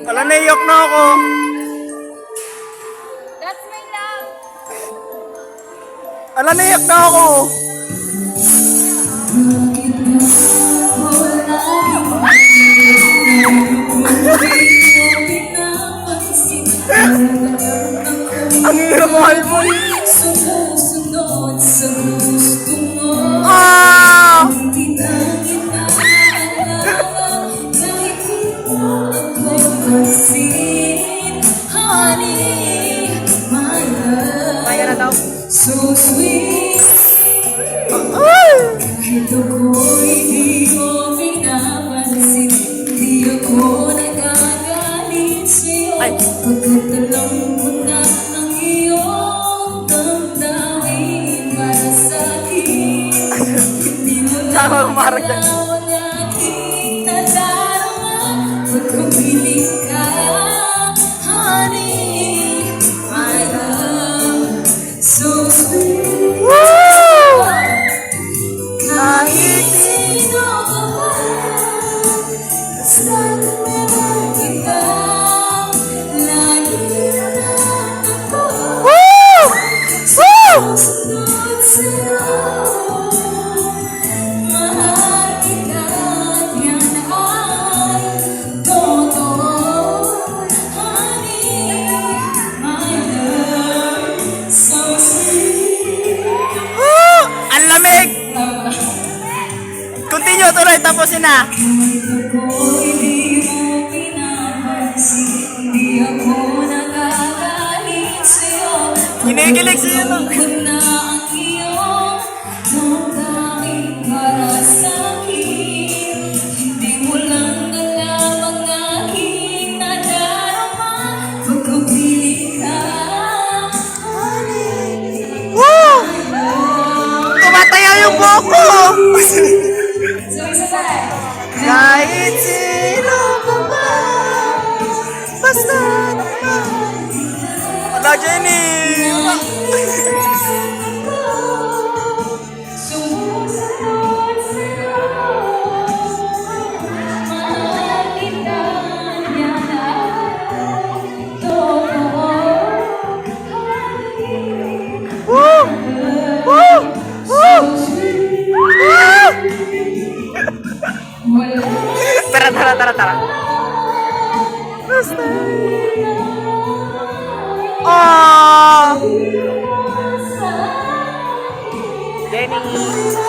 Wala, naiyak na ako. That's my love. Wala, naiyak na ako. Ang hirap, mahal mo. Sumusunod sa gusto mo. Ah! Hindi na ginagawa kahit di mo ako pansin. Honey, my love, Kaya na daw. so sweet. Ay! Kahit ako'y di mo pinapansin, di ako nagagalit sa'yo. Ay. Pagkat alam mo na ang iyong damdamin para sa'kin. Hindi mo na Tama, umarag yan. ang aking nadarama. Pagkapiling ka, honey, my love, so sweet. Woo! Kahit sino ka pa, basta't meron kita, lagi na lang ako Woo! Woo! susunod sa'yo. Mahal kita at yan ay totoo, honey, my love, so sweet. Woo! Ang lamig! Continue, tuloy, tapusin na. Kahit ako'y di mo pinapansin, di ako nagagalit sa'yo. Kinikilig sa'yo, no? Alam ko na ang iyong damdamin para sa'kin. Hindi mo lang alam ang aking nadarama. Pagkapiling ka, honey, Woo! my love. Tumatayo yung buhok ko! So, isa pa. Kahit sino ka pa, basta naman. Wala, Jenny! Sumusunod sa'yo. Mahal kita, yan ay totoo. Woo! Woo! Woo! Woo! Wala Tara, tara, tara, tara. Basta. Oh! Jenny! sa